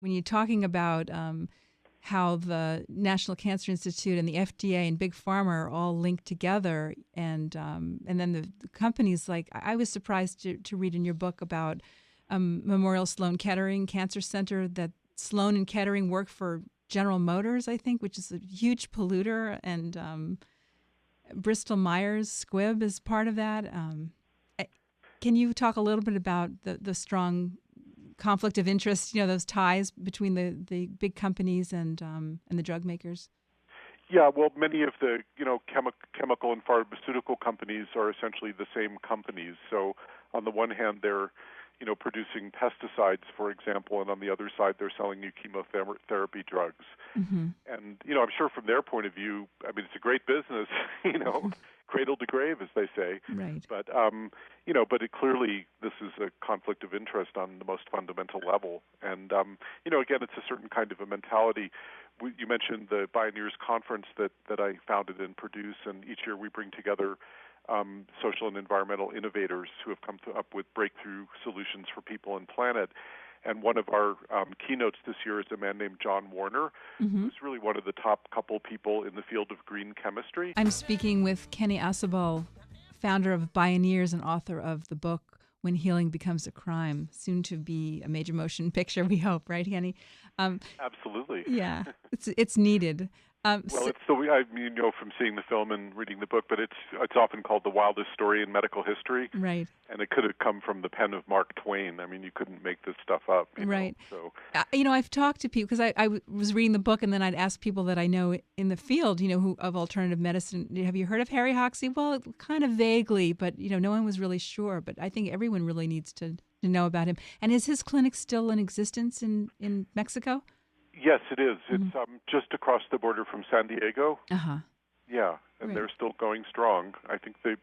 when you're talking about how the National Cancer Institute and the FDA and Big Pharma are all linked together, and then the companies like I was surprised to read in your book about Memorial Sloan Kettering Cancer Center that Sloan and Kettering work for General Motors, I think, which is a huge polluter, and Bristol Myers Squibb is part of that. Can you talk a little bit about the strong conflict of interest, those ties between the big companies and the drug makers? Yeah, well, many of the chemical and pharmaceutical companies are essentially the same companies. So on the one hand, they're producing pesticides, for example, and on the other side, they're selling you chemotherapy drugs. Mm-hmm. And I'm sure from their point of view, I mean, it's a great business, cradle to grave, as they say. Right. But but clearly this is a conflict of interest on the most fundamental level. And again, it's a certain kind of a mentality. You mentioned the Bioneers Conference that I founded and produce, and each year we bring together social and environmental innovators who have come up with breakthrough solutions for people and planet. And one of our keynotes this year is a man named John Warner, Mm-hmm. who's really one of the top couple people in the field of green chemistry. I'm speaking with Kenny Asabal, founder of Bioneers and author of the book When Healing Becomes a Crime, soon to be a major motion picture, we hope, right, Kenny? Absolutely. Yeah, it's needed. Well, it's from seeing the film and reading the book, but it's often called the wildest story in medical history. Right. And it could have come from the pen of Mark Twain. I mean, you couldn't make this stuff up. Right. So. I've talked to people because I was reading the book, and then I'd ask people that I know in the field, who of alternative medicine, have you heard of Harry Hoxsey? Well, kind of vaguely, but, no one was really sure. But I think everyone really needs to know about him. And is his clinic still in existence in Mexico? Yes, it is. Mm-hmm. It's just across the border from San Diego. Uh-huh. Yeah, and They're still going strong. I think they're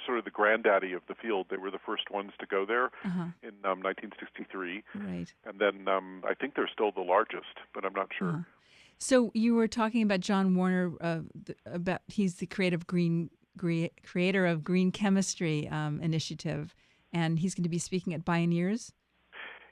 sort of the granddaddy of the field. They were the first ones to go there in 1963. Right. And then I think they're still the largest, but I'm not sure. Uh-huh. So you were talking about John Warner, about he's the creator of Green Chemistry Initiative, and he's going to be speaking at Bioneers.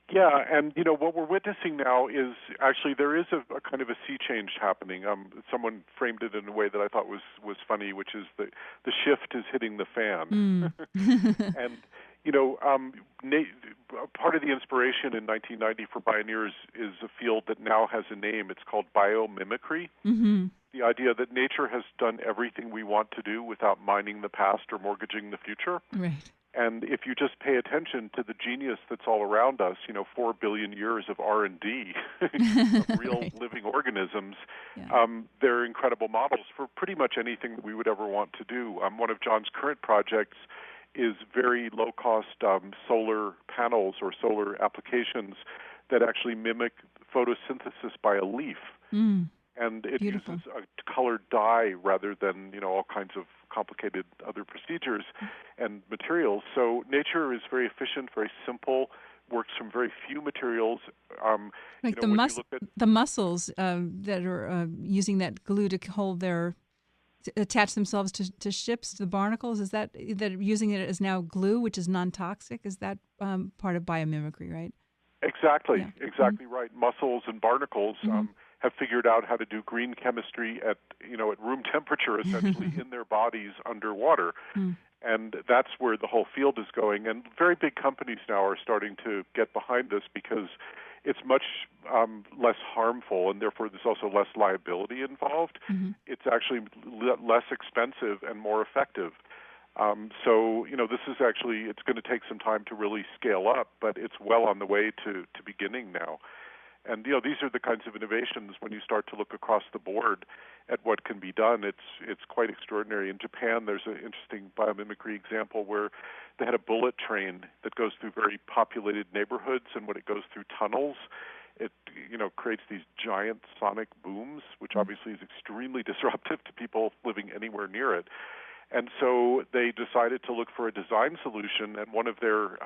Yeah, and what we're witnessing now is actually there is a kind of a sea change happening. Someone framed it in a way that I thought was funny, which is the shift is hitting the fan. And part of the inspiration in 1990 for Bioneers is a field that now has a name. It's called biomimicry. Mm-hmm. The idea that nature has done everything we want to do without mining the past or mortgaging the future. Right. And if you just pay attention to the genius that's all around us, 4 billion years of R&D of real living organisms, they're incredible models for pretty much anything that we would ever want to do. One of John's current projects is very low-cost solar panels or solar applications that actually mimic photosynthesis by a leaf. Mm. And it Beautiful. uses a colored dye rather than, all kinds of complicated other procedures and materials. So nature is very efficient, very simple, works from very few materials. Like the mussels that are using that glue to attach themselves to ships, to the barnacles, is that using it as now glue, which is non-toxic? Is that part of biomimicry, right? Exactly, Yeah. exactly right. Mussels and barnacles have figured out how to do green chemistry at room temperature, essentially, in their bodies underwater. Mm. And that's where the whole field is going. And very big companies now are starting to get behind this because it's much less harmful, and therefore there's also less liability involved. Mm-hmm. It's actually less expensive and more effective. So this is actually, it's going to take some time to really scale up, but it's well on the way to beginning now. And, these are the kinds of innovations when you start to look across the board at what can be done. It's quite extraordinary. In Japan, there's an interesting biomimicry example where they had a bullet train that goes through very populated neighborhoods, and when it goes through tunnels, it, creates these giant sonic booms, which obviously is extremely disruptive to people living anywhere near it. And so they decided to look for a design solution, and one of their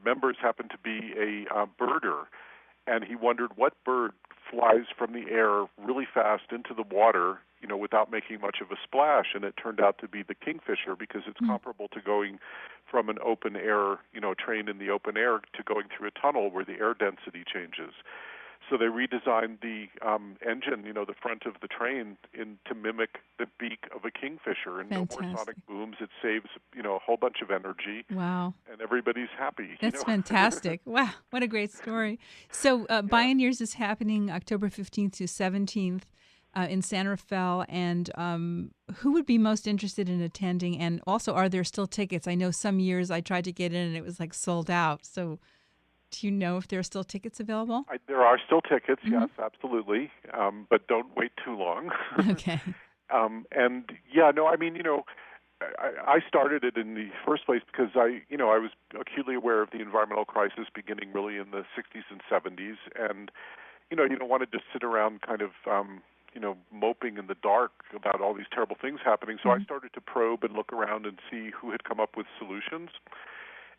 members happened to be a birder. And he wondered what bird flies from the air really fast into the water, without making much of a splash, and it turned out to be the kingfisher because it's comparable to going from an open air, train in the open air to going through a tunnel where the air density changes. So they redesigned the engine, the front of the train, to mimic the beak of a kingfisher, and Fantastic. no more sonic booms. It saves, a whole bunch of energy. Wow. And everybody's happy. That's fantastic. Wow, what a great story. So Bioneers is happening October 15th to 17th in San Rafael, and who would be most interested in attending? And also, are there still tickets? I know some years I tried to get in and it was like sold out. So do you know if there are still tickets available? There are still tickets, yes, absolutely, but don't wait too long. Okay. And I started it in the first place because I was acutely aware of the environmental crisis beginning really in the 60s and 70s, and you don't want to just sit around kind of moping in the dark about all these terrible things happening. So I started to probe and look around and see who had come up with solutions.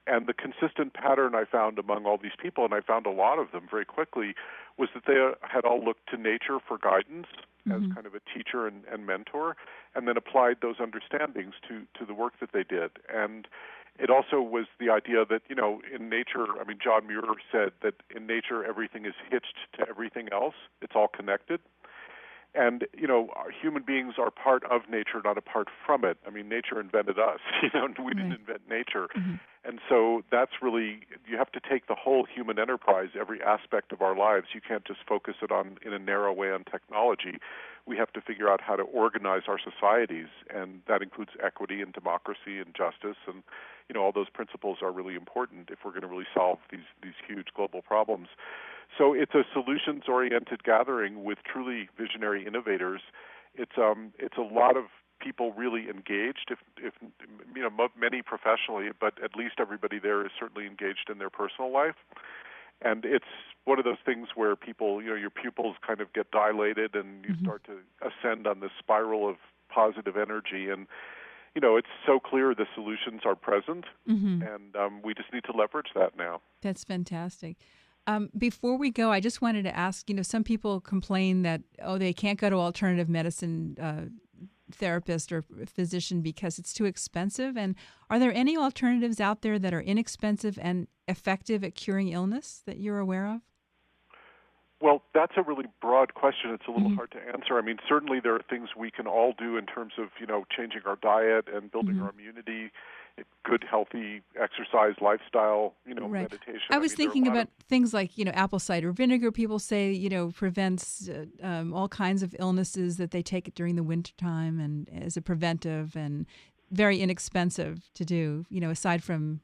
And the consistent pattern I found among all these people, and I found a lot of them very quickly, was that they had all looked to nature for guidance as kind of a teacher and mentor, and then applied those understandings to the work that they did. And it also was the idea that, in nature, John Muir said that in nature everything is hitched to everything else. It's all connected. And, human beings are part of nature, not apart from it. Nature invented us. We didn't invent nature. And so that's really, you have to take the whole human enterprise, every aspect of our lives. You can't just focus it on, in a narrow way, on technology. We have to figure out how to organize our societies, and that includes equity and democracy and justice. And, all those principles are really important if we're going to really solve these huge global problems. So it's a solutions-oriented gathering with truly visionary innovators. It's a lot of people really engaged, if many professionally, but at least everybody there is certainly engaged in their personal life. And it's one of those things where people, your pupils kind of get dilated, and you start to ascend on this spiral of positive energy. And it's so clear the solutions are present, and we just need to leverage that now. That's fantastic. Before we go, I just wanted to ask, some people complain that, they can't go to alternative medicine therapist or physician because it's too expensive. And are there any alternatives out there that are inexpensive and effective at curing illness that you're aware of? Well, that's a really broad question. It's a little hard to answer. Certainly there are things we can all do in terms of, changing our diet and building our immunity, good, healthy exercise, lifestyle, meditation. I was thinking about things like, apple cider vinegar, people say, prevents all kinds of illnesses that they take it during the wintertime and as a preventive, and very inexpensive to do, aside from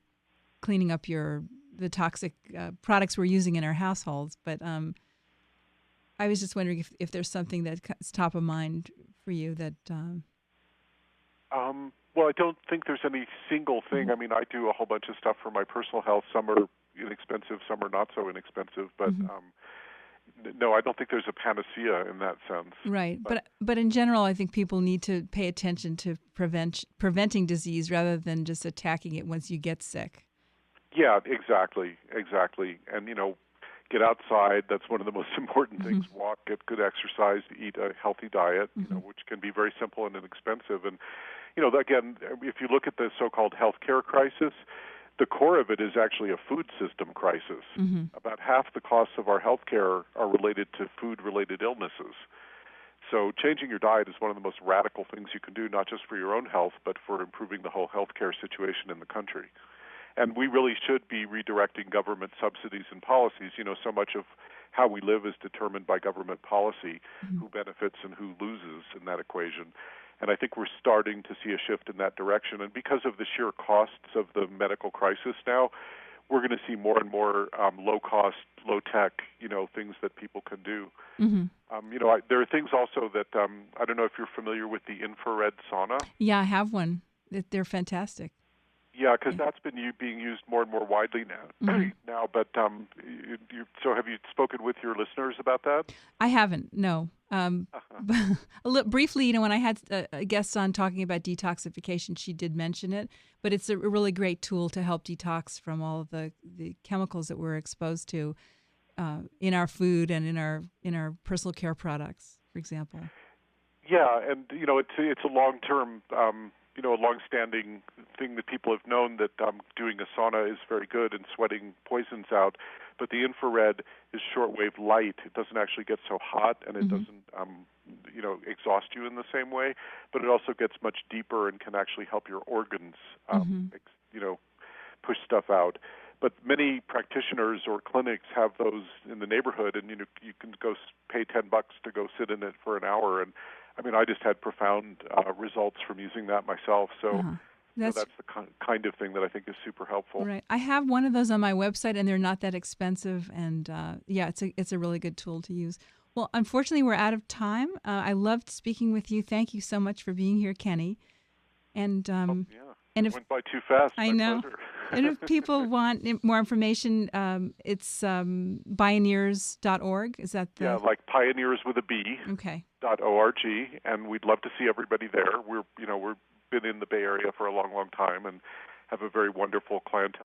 cleaning up the toxic products we're using in our households. But I was just wondering if there's something that's top of mind for you that... Well, I don't think there's any single thing. I do a whole bunch of stuff for my personal health. Some are inexpensive, some are not so inexpensive. But no, I don't think there's a panacea in that sense. Right. But in general, I think people need to pay attention to preventing disease rather than just attacking it once you get sick. Yeah, exactly. And, get outside. That's one of the most important things. Walk, get good exercise, eat a healthy diet, which can be very simple and inexpensive. And, again, if you look at the so-called healthcare crisis, the core of it is actually a food system crisis. About half the costs of our healthcare are related to food-related illnesses. So changing your diet is one of the most radical things you can do, not just for your own health, but for improving the whole healthcare situation in the country. And we really should be redirecting government subsidies and policies. So much of how we live is determined by government policy, who benefits and who loses in that equation. And I think we're starting to see a shift in that direction. And because of the sheer costs of the medical crisis now, we're going to see more and more low-cost, low-tech, things that people can do. There are things also that, I don't know if you're familiar with the infrared sauna. Yeah, I have one. They're fantastic. Yeah, because that's been being used more and more widely now. But so have you spoken with your listeners about that? I haven't, no. Briefly, when I had a guest on talking about detoxification, she did mention it. But it's a really great tool to help detox from all of the chemicals that we're exposed to in our food and in our personal care products, for example. Yeah, and it's a long-term, a long-standing thing that people have known that doing a sauna is very good and sweating poisons out. But the infrared is shortwave light. It doesn't actually get so hot, and it doesn't, exhaust you in the same way. But it also gets much deeper and can actually help your organs, push stuff out. But many practitioners or clinics have those in the neighborhood, and you can go pay $10 to go sit in it for an hour. And I mean, I just had profound results from using that myself. So that's the kind of thing that I think is super helpful. Right. I have one of those on my website, and they're not that expensive. And it's a really good tool to use. Well, unfortunately, we're out of time. I loved speaking with you. Thank you so much for being here, Kenny. And and it went by too fast. I know. And if people want more information, it's pioneers.org. Is that the... Yeah, like pioneers with a B. Okay. .org, and we'd love to see everybody there. We've been in the Bay Area for a long, long time and have a very wonderful clientele